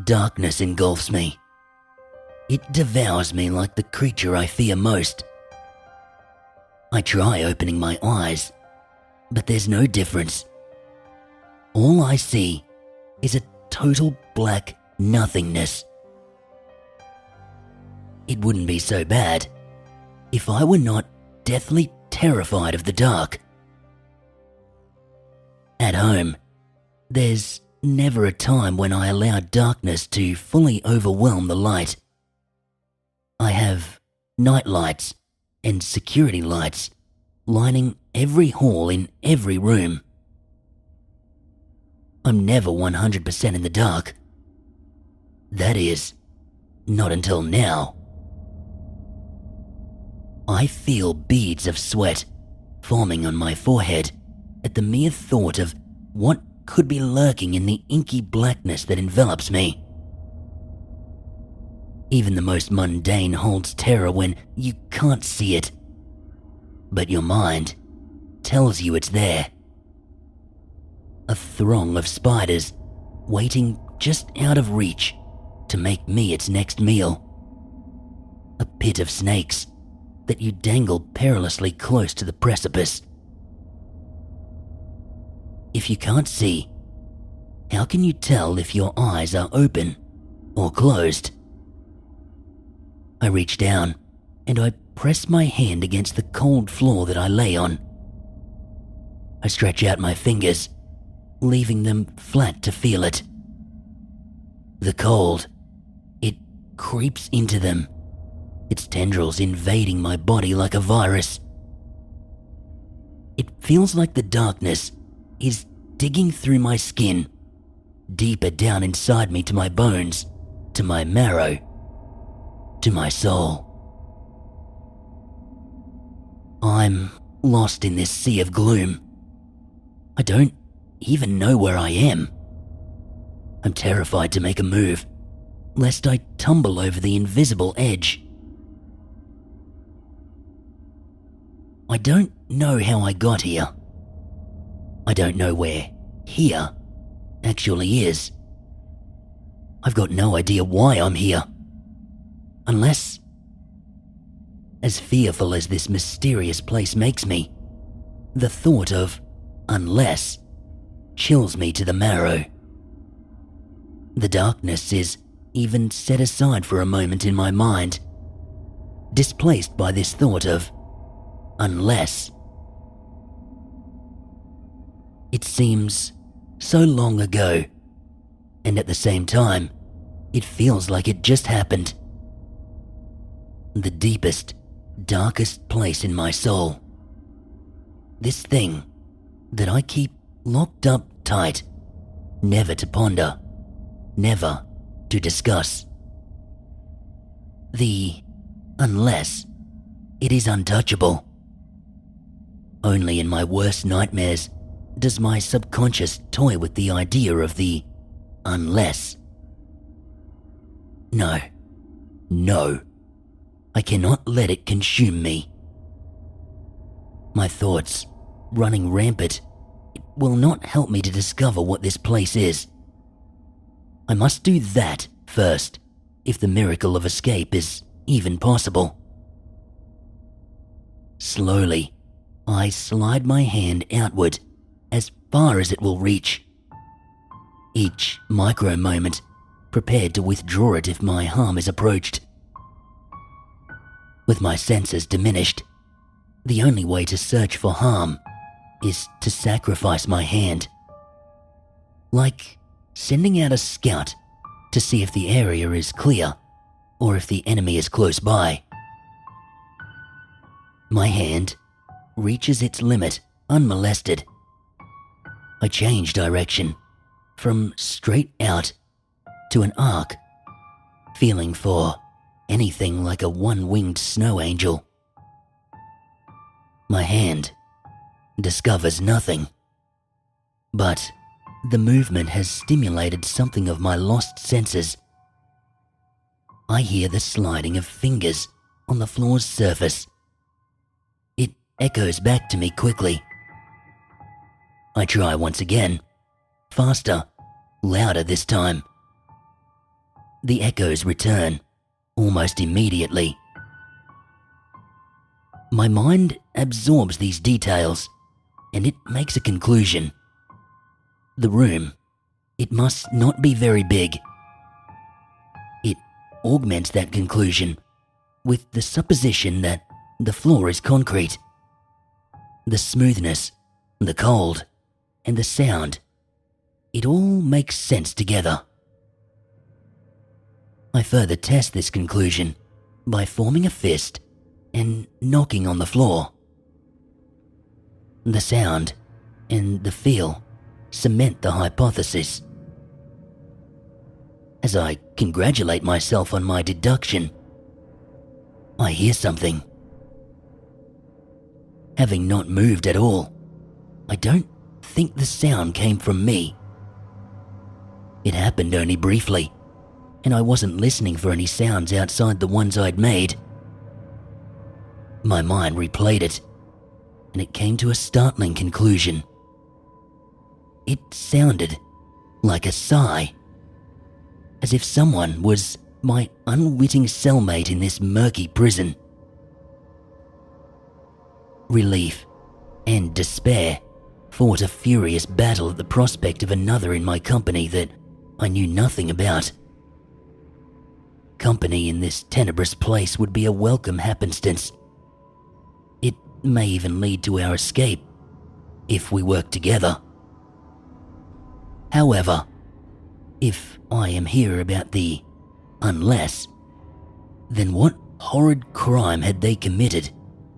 Darkness engulfs me. It devours me like the creature I fear most. I try opening my eyes, but there's no difference. All I see is a total black nothingness. It wouldn't be so bad if I were not deathly terrified of the dark. At home, there's never a time when I allow darkness to fully overwhelm the light. I have night lights and security lights lining every hall in every room. I'm never 100% in the dark. That is, not until now. I feel beads of sweat forming on my forehead at the mere thought of what could be lurking in the inky blackness that envelops me. Even the most mundane holds terror when you can't see it, but your mind tells you it's there. A throng of spiders waiting just out of reach to make me its next meal. A pit of snakes that you dangle perilously close to the precipice. If you can't see, how can you tell if your eyes are open or closed? I reach down and I press my hand against the cold floor that I lay on. I stretch out my fingers, leaving them flat to feel it. The cold, it creeps into them, its tendrils invading my body like a virus. It feels like the darkness is digging through my skin, deeper down inside me to my bones, to my marrow, to my soul. I'm lost in this sea of gloom. I don't even know where I am. I'm terrified to make a move, lest I tumble over the invisible edge. I don't know how I got here. I don't know where here actually is. I've got no idea why I'm here. Unless, as fearful as this mysterious place makes me, the thought of unless chills me to the marrow. The darkness is even set aside for a moment in my mind, displaced by this thought of unless. It seems so long ago, and at the same time, it feels like it just happened. The deepest, darkest place in my soul. This thing that I keep locked up tight, never to ponder, never to discuss. The unless it is untouchable. Only in my worst nightmares does my subconscious toy with the idea of the unless. No, I cannot let it consume me. My thoughts, running rampant, will not help me to discover what this place is. I must do that first, if the miracle of escape is even possible. Slowly, I slide my hand outward as far as it will reach. Each micro moment, prepared to withdraw it if my harm is approached. With my senses diminished, the only way to search for harm is to sacrifice my hand. Like sending out a scout to see if the area is clear or if the enemy is close by. My hand reaches its limit unmolested. I change direction from straight out to an arc, feeling for anything like a one-winged snow angel. My hand discovers nothing, but the movement has stimulated something of my lost senses. I hear the sliding of fingers on the floor's surface. It echoes back to me quickly. I try once again, faster, louder this time. the echoes return, almost immediately. My mind absorbs these details, and it makes a conclusion. The room, it must not be very big. It augments that conclusion with the supposition that the floor is concrete. The smoothness, the cold, and the sound, it all makes sense together. I further test this conclusion by forming a fist and knocking on the floor. The sound and the feel cement the hypothesis. As I congratulate myself on my deduction, I hear something. Having not moved at all, I don't think the sound came from me. It happened only briefly, and I wasn't listening for any sounds outside the ones I'd made. My mind replayed it, and it came to a startling conclusion. It sounded like a sigh, as if someone was my unwitting cellmate in this murky prison. Relief and despair fought a furious battle at the prospect of another in my company that I knew nothing about. Company in this tenebrous place would be a welcome happenstance. It may even lead to our escape, if we work together. However, if I am here about the unless, then what horrid crime had they committed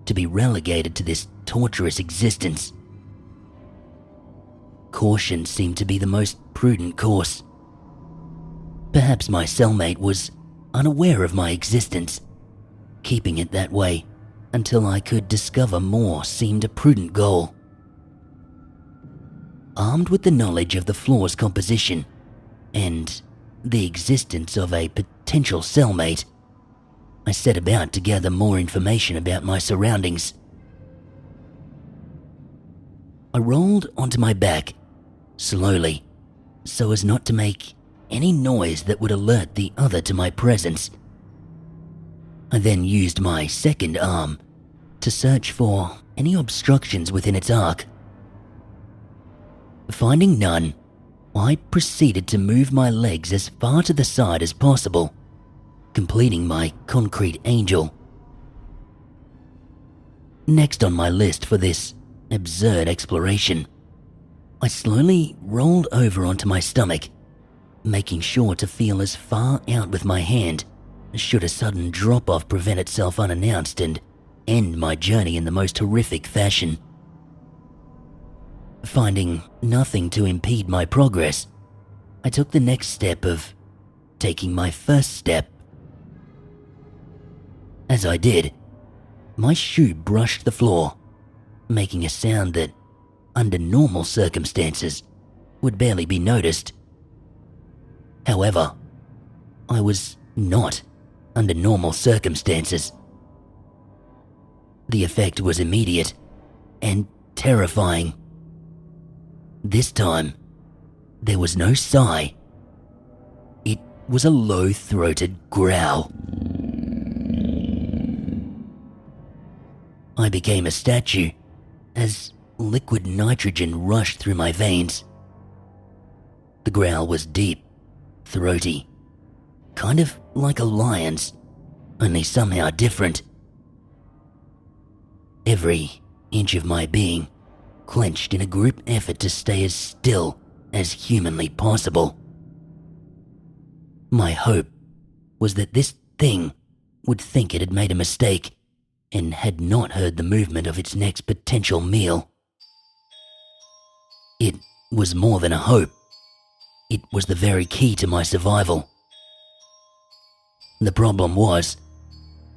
to be relegated to this torturous existence? Caution seemed to be the most prudent course. Perhaps my cellmate was unaware of my existence. Keeping it that way until I could discover more seemed a prudent goal. Armed with the knowledge of the floor's composition and the existence of a potential cellmate, I set about to gather more information about my surroundings. I rolled onto my back, slowly, so as not to make any noise that would alert the other to my presence. I then used my second arm to search for any obstructions within its arc. Finding none, I proceeded to move my legs as far to the side as possible, completing my concrete angel. Next on my list for this absurd exploration, I slowly rolled over onto my stomach, making sure to feel as far out with my hand should a sudden drop-off prevent itself unannounced and end my journey in the most horrific fashion. Finding nothing to impede my progress, I took the next step of taking my first step. As I did, my shoe brushed the floor, making a sound that, under normal circumstances, would barely be noticed. However, I was not under normal circumstances. The effect was immediate and terrifying. This time, there was no sigh. It was a low-throated growl. I became a statue as liquid nitrogen rushed through my veins. The growl was deep, throaty, kind of like a lion's, only somehow different. Every inch of my being clenched in a group effort to stay as still as humanly possible. My hope was that this thing would think it had made a mistake and had not heard the movement of its next potential meal. It was more than a hope. It was the very key to my survival. The problem was,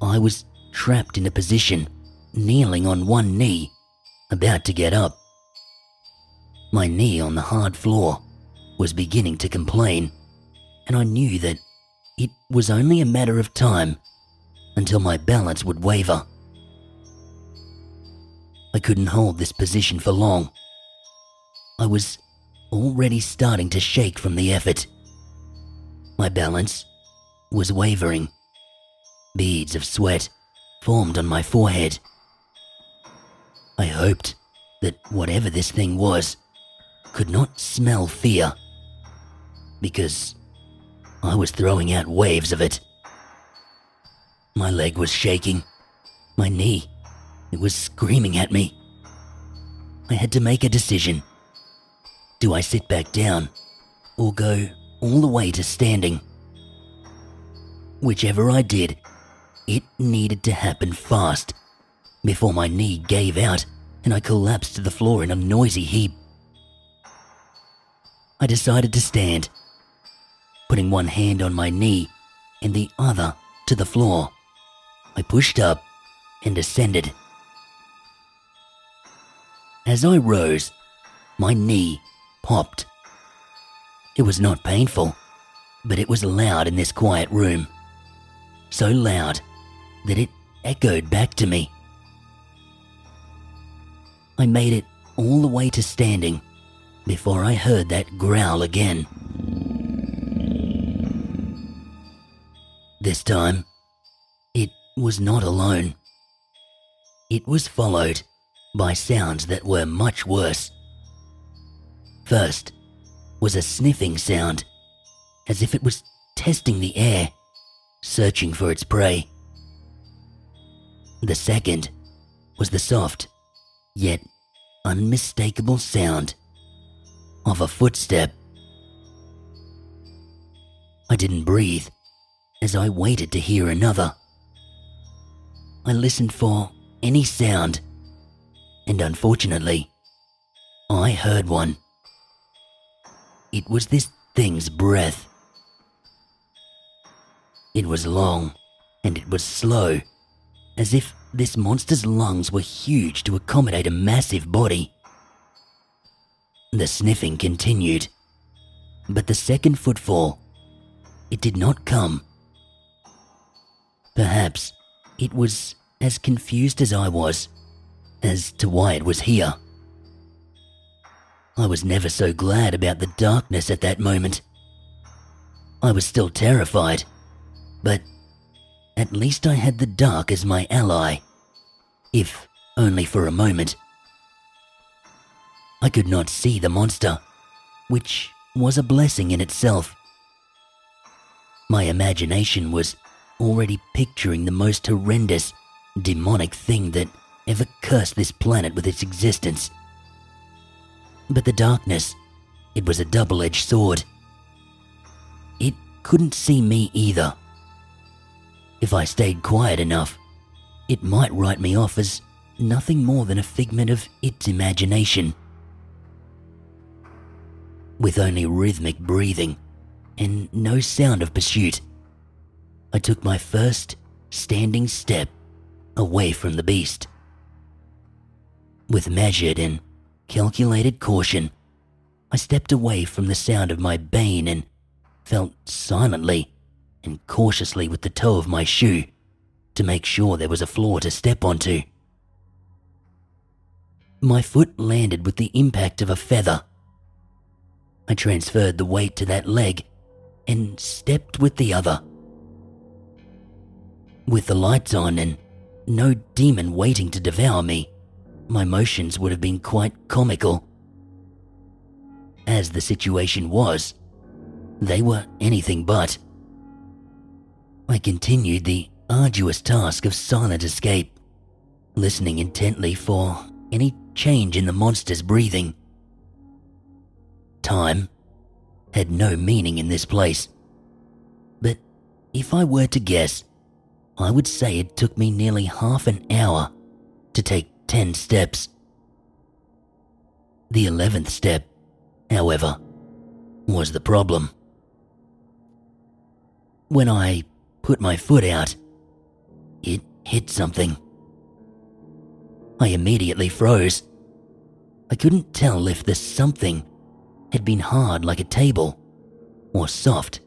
I was trapped in a position, kneeling on one knee, about to get up. My knee on the hard floor was beginning to complain, and I knew that it was only a matter of time until my balance would waver. I couldn't hold this position for long. I was already starting to shake from the effort. My balance was wavering. Beads of sweat formed on my forehead. I hoped that whatever this thing was could not smell fear, because I was throwing out waves of it. My leg was shaking. My knee, it was screaming at me. I had to make a decision. Do I sit back down or go all the way to standing? Whichever I did, it needed to happen fast before my knee gave out and I collapsed to the floor in a noisy heap. I decided to stand, putting one hand on my knee and the other to the floor. I pushed up and ascended. As I rose, my knee popped. It was not painful, but it was loud in this quiet room. So loud that it echoed back to me. I made it all the way to standing before I heard that growl again. This time, it was not alone. It was followed by sounds that were much worse. First was a sniffing sound, as if it was testing the air, searching for its prey. The second was the soft, yet unmistakable sound of a footstep. I didn't breathe as I waited to hear another. I listened for any sound, and unfortunately, I heard one. It was this thing's breath. It was long, and it was slow, as if this monster's lungs were huge to accommodate a massive body. The sniffing continued, but the second footfall, it did not come. Perhaps it was as confused as I was as to why it was here. I was never so glad about the darkness at that moment. I was still terrified, but at least I had the dark as my ally, if only for a moment. I could not see the monster, which was a blessing in itself. My imagination was already picturing the most horrendous, demonic thing that ever cursed this planet with its existence. But the darkness, it was a double-edged sword. It couldn't see me either. If I stayed quiet enough, it might write me off as nothing more than a figment of its imagination. With only rhythmic breathing and no sound of pursuit, I took my first standing step away from the beast. With measured and calculated caution, I stepped away from the sound of my bane and felt silently and cautiously with the toe of my shoe to make sure there was a floor to step onto. My foot landed with the impact of a feather. I transferred the weight to that leg and stepped with the other. With the lights on and no demon waiting to devour me, my motions would have been quite comical. As the situation was, they were anything but. I continued the arduous task of silent escape, listening intently for any change in the monster's breathing. Time had no meaning in this place, but if I were to guess, I would say it took me nearly half an hour to take 10 steps. The 11th step, however, was the problem. When I put my foot out, it hit something. I immediately froze. I couldn't tell if the something had been hard like a table or soft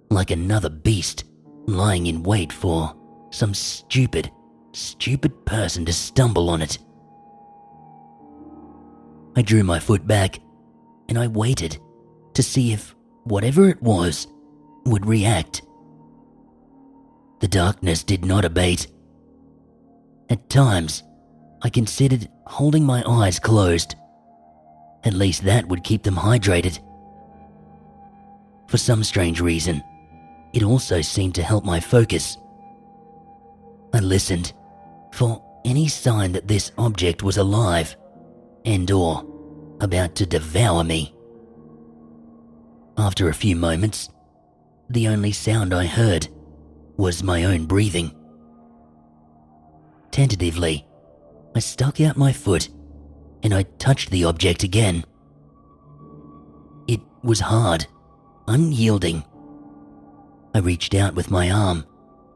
like another beast lying in wait for some stupid person to stumble on it. I drew my foot back and I waited to see if whatever it was would react. The darkness did not abate. At times, I considered holding my eyes closed. At least that would keep them hydrated. For some strange reason, it also seemed to help my focus. I listened for any sign that this object was alive and/or about to devour me. After a few moments, the only sound I heard was my own breathing. Tentatively, I stuck out my foot and I touched the object again. It was hard, unyielding. I reached out with my arm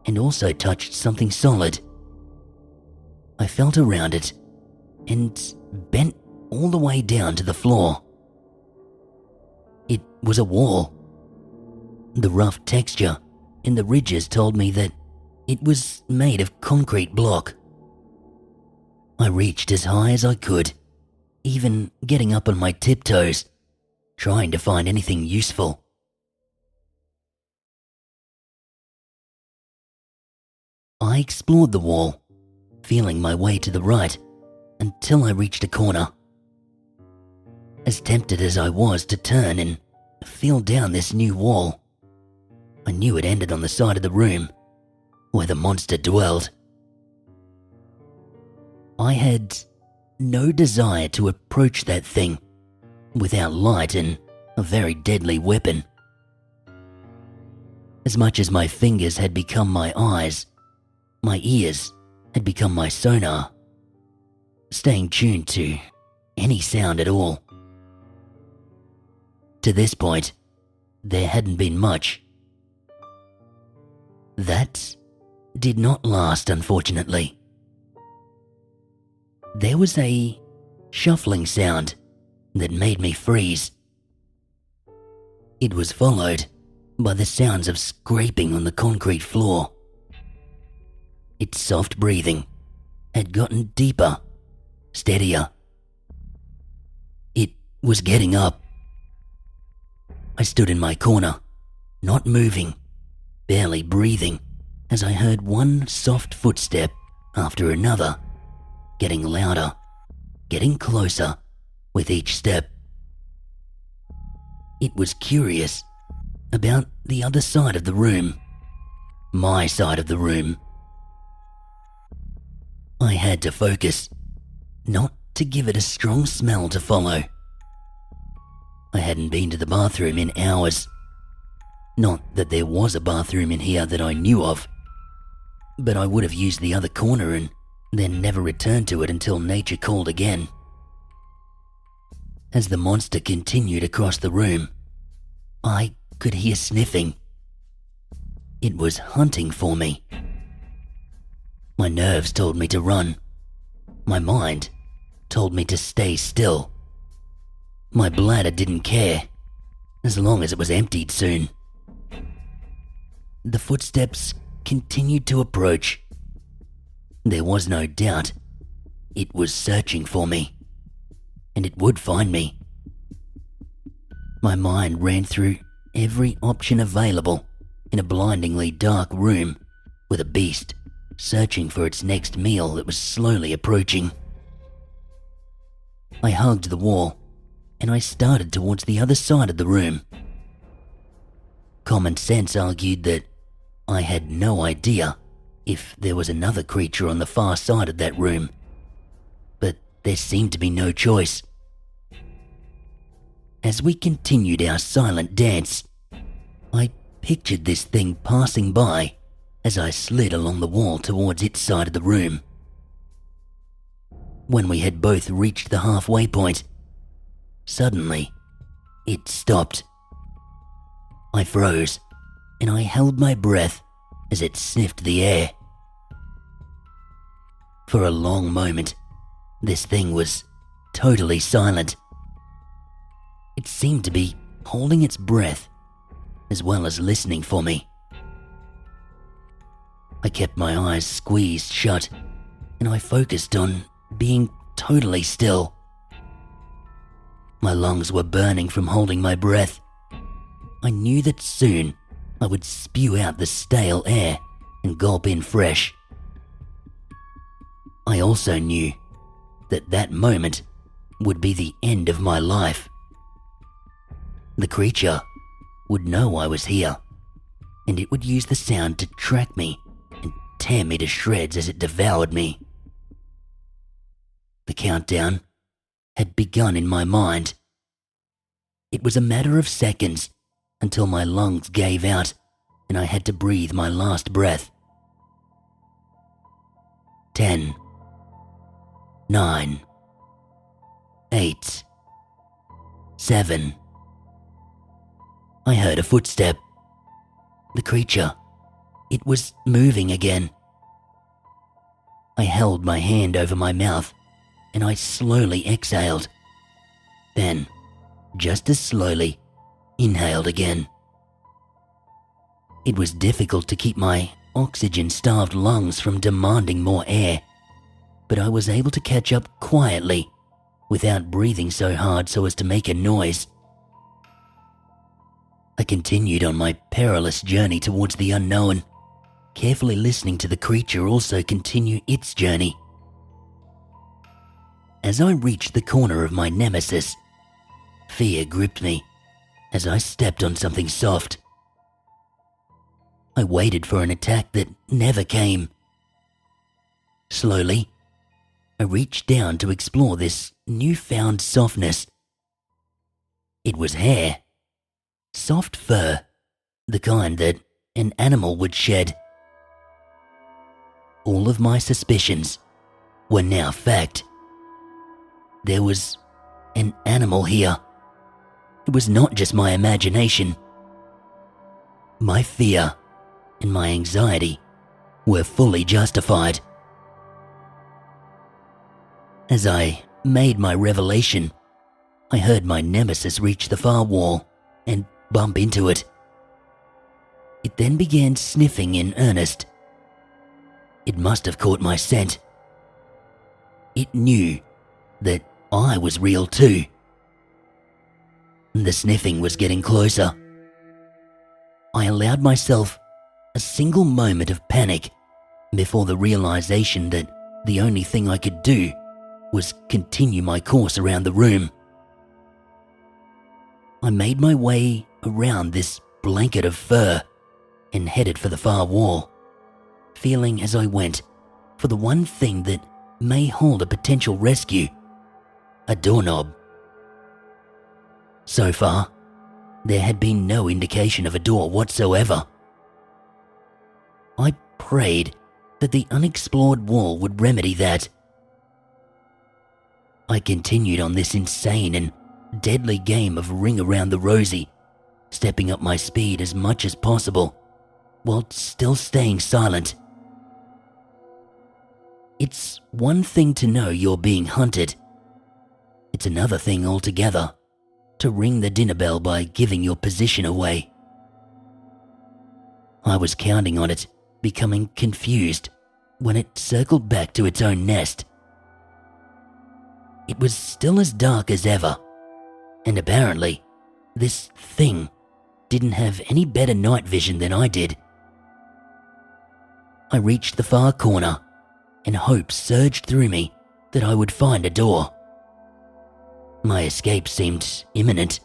and also touched something solid. I felt around it and bent all the way down to the floor. It was a wall. The rough texture and the ridges told me that it was made of concrete block. I reached as high as I could, even getting up on my tiptoes, trying to find anything useful. I explored the wall, feeling my way to the right until I reached a corner. As tempted as I was to turn and feel down this new wall, I knew it ended on the side of the room where the monster dwelled. I had no desire to approach that thing without light and a very deadly weapon. As much as my fingers had become my eyes, my ears had become my sonar, staying tuned to any sound at all. To this point, there hadn't been much. That did not last, unfortunately. There was a shuffling sound that made me freeze. It was followed by the sounds of scraping on the concrete floor. Its soft breathing had gotten deeper, steadier. It was getting up. I stood in my corner, not moving, barely breathing, as I heard one soft footstep after another, getting louder, getting closer with each step. It was curious about the other side of the room, my side of the room. I had to focus, not to give it a strong smell to follow. I hadn't been to the bathroom in hours. Not that there was a bathroom in here that I knew of, but I would have used the other corner and then never returned to it until nature called again. As the monster continued across the room, I could hear sniffing. It was hunting for me. My nerves told me to run. My mind told me to stay still. My bladder didn't care, as long as it was emptied soon. The footsteps continued to approach. There was no doubt it was searching for me, and it would find me. My mind ran through every option available in a blindingly dark room with a beast searching for its next meal that was slowly approaching. I hugged the wall and I started towards the other side of the room. Common sense argued that I had no idea if there was another creature on the far side of that room, but there seemed to be no choice. As we continued our silent dance, I pictured this thing passing by as I slid along the wall towards its side of the room. When we had both reached the halfway point, suddenly, it stopped. I froze, and I held my breath as it sniffed the air. For a long moment, this thing was totally silent. It seemed to be holding its breath, as well as listening for me. I kept my eyes squeezed shut, and I focused on being totally still. My lungs were burning from holding my breath. I knew that soon I would spew out the stale air and gulp in fresh. I also knew that that moment would be the end of my life. The creature would know I was here, and it would use the sound to track me and tear me to shreds as it devoured me. The countdown had begun in my mind. It was a matter of seconds until my lungs gave out and I had to breathe my last breath. 10, 9, 8, 7. I heard a footstep. The creature, it was moving again. I held my hand over my mouth and I slowly exhaled. Then, just as slowly, inhaled again. It was difficult to keep my oxygen-starved lungs from demanding more air, but I was able to catch up quietly without breathing so hard so as to make a noise. I continued on my perilous journey towards the unknown, carefully listening to the creature also continue its journey. As I reached the corner of my nemesis, fear gripped me as I stepped on something soft. I waited for an attack that never came. Slowly, I reached down to explore this newfound softness. It was hair. Soft fur, the kind that an animal would shed. All of my suspicions were now fact. There was an animal here. It was not just my imagination. My fear and my anxiety were fully justified. As I made my revelation, I heard my nemesis reach the far wall and bump into it. It then began sniffing in earnest. It must have caught my scent. It knew that I was real too. The sniffing was getting closer. I allowed myself a single moment of panic before the realization that the only thing I could do was continue my course around the room. I made my way around this blanket of fur and headed for the far wall, feeling as I went for the one thing that may hold a potential rescue: a doorknob. So far, there had been no indication of a door whatsoever. I prayed that the unexplored wall would remedy that. I continued on this insane and deadly game of ring around the rosy, stepping up my speed as much as possible, while still staying silent. It's one thing to know you're being hunted. It's another thing altogether to ring the dinner bell by giving your position away. I was counting on it, becoming confused when it circled back to its own nest. It was still as dark as ever, and apparently, this thing didn't have any better night vision than I did. I reached the far corner, and hope surged through me that I would find a door. My escape seemed imminent.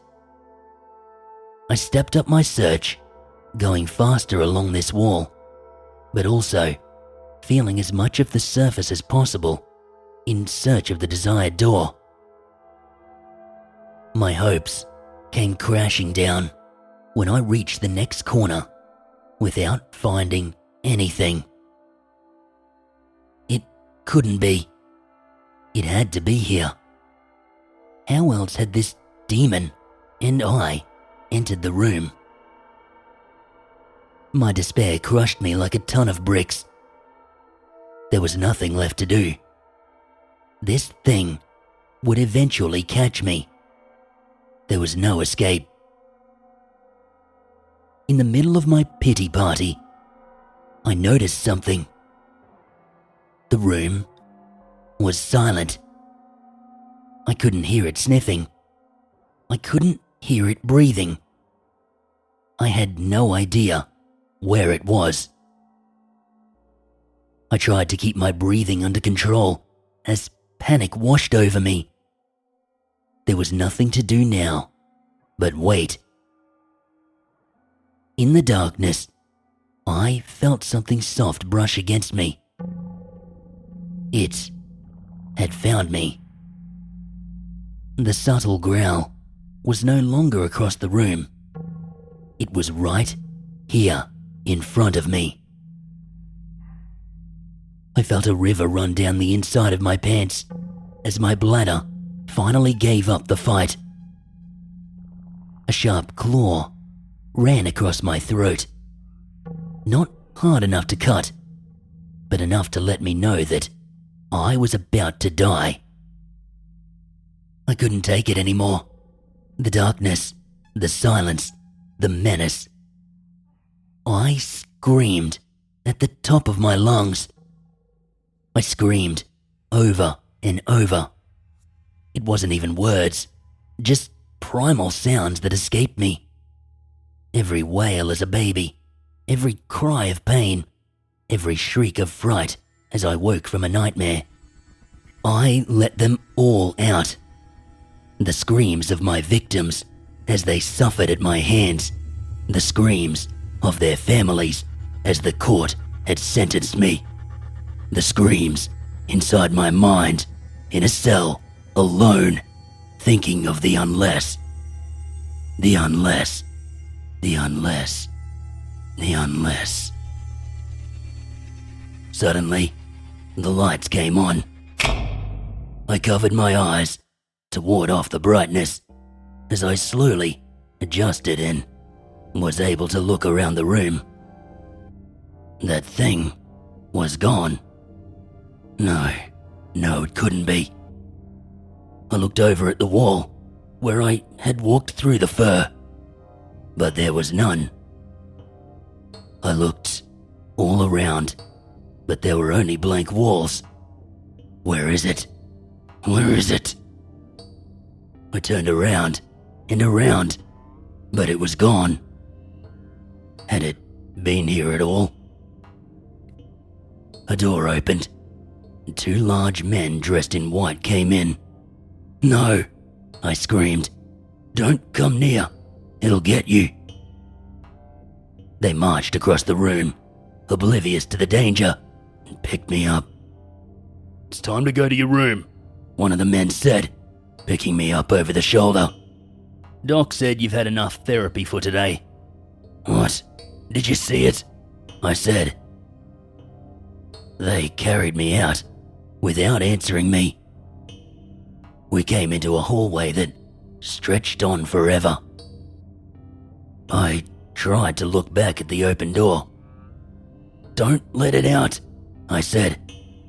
I stepped up my search, going faster along this wall, but also feeling as much of the surface as possible in search of the desired door. My hopes came crashing down when I reached the next corner without finding anything. It couldn't be. It had to be here. How else had this demon and I entered the room? My despair crushed me like a ton of bricks. There was nothing left to do. This thing would eventually catch me. There was no escape. In the middle of my pity party, I noticed something. The room was silent. I couldn't hear it sniffing. I couldn't hear it breathing. I had no idea where it was. I tried to keep my breathing under control as panic washed over me. There was nothing to do now but wait. In the darkness, I felt something soft brush against me. It had found me. The subtle growl was no longer across the room. It was right here in front of me. I felt a river run down the inside of my pants as my bladder finally gave up the fight. A sharp claw ran across my throat. Not hard enough to cut, but enough to let me know that I was about to die. I couldn't take it anymore. The darkness, the silence, the menace. I screamed at the top of my lungs. I screamed over and over. It wasn't even words, just primal sounds that escaped me. Every wail as a baby, every cry of pain, every shriek of fright as I woke from a nightmare. I let them all out. The screams of my victims as they suffered at my hands. The screams of their families as the court had sentenced me. The screams inside my mind, in a cell, alone, thinking of the unless. The unless. The unless. The unless. Suddenly, the lights came on. I covered my eyes to ward off the brightness as I slowly adjusted and was able to look around the room. That thing was gone. No, it couldn't be. I looked over at the wall where I had walked through the fur, but there was none. I looked all around, but there were only blank walls. Where is it? Where is it? I turned around and around, but it was gone. Had it been here at all? A door opened. Two large men dressed in white came in. "No," I screamed. "Don't come near. It'll get you." They marched across the room, oblivious to the danger, and picked me up. "It's time to go to your room," one of the men said, picking me up over the shoulder. "Doc said you've had enough therapy for today." "What? Did you see it?" I said. They carried me out without answering me. We came into a hallway that stretched on forever. I tried to look back at the open door. "Don't let it out," I said.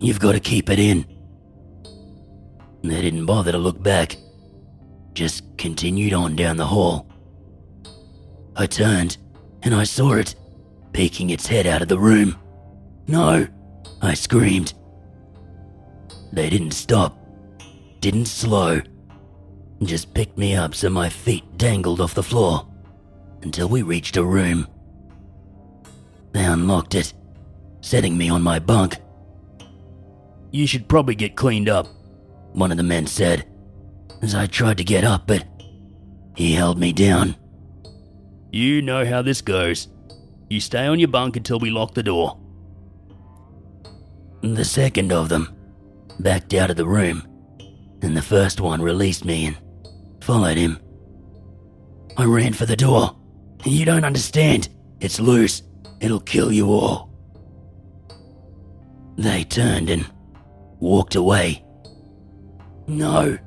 "You've got to keep it in." They didn't bother to look back, just continued on down the hall. I turned and I saw it, peeking its head out of the room. "No," I screamed. They didn't stop, didn't slow, just picked me up so my feet dangled off the floor until we reached a room. They unlocked it, setting me on my bunk. "You should probably get cleaned up," one of the men said, as I tried to get up, but he held me down. "You know how this goes. You stay on your bunk until we lock the door." The second of them backed out of the room, and the first one released me and followed him. I ran for the door. "You don't understand. It's loose. It'll kill you all." They turned and walked away. "No,"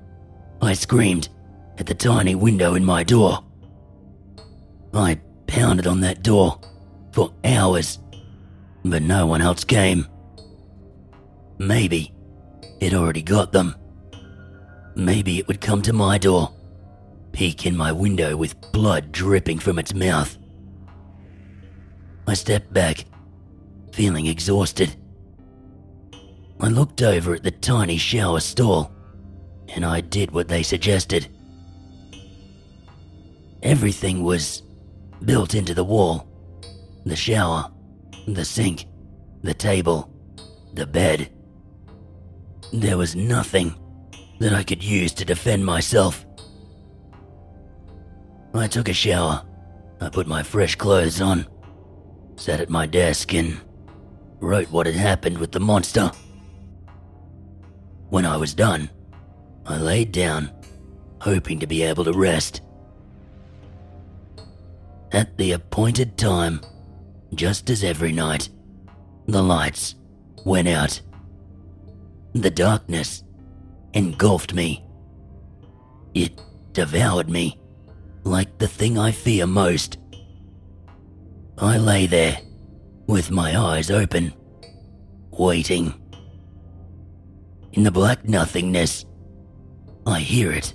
I screamed at the tiny window in my door. I pounded on that door for hours, but no one else came. Maybe it already got them. Maybe it would come to my door, peek in my window with blood dripping from its mouth. I stepped back, feeling exhausted. I looked over at the tiny shower stall, and I did what they suggested. Everything was built into the wall. The shower, the sink, the table, the bed. There was nothing that I could use to defend myself. I took a shower. I put my fresh clothes on, sat at my desk and wrote what had happened with the monster. When I was done, I laid down, hoping to be able to rest. At the appointed time, just as every night, the lights went out. The darkness engulfed me. It devoured me like the thing I fear most. I lay there with my eyes open, waiting. In the black nothingness, I hear it.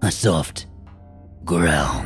A soft growl.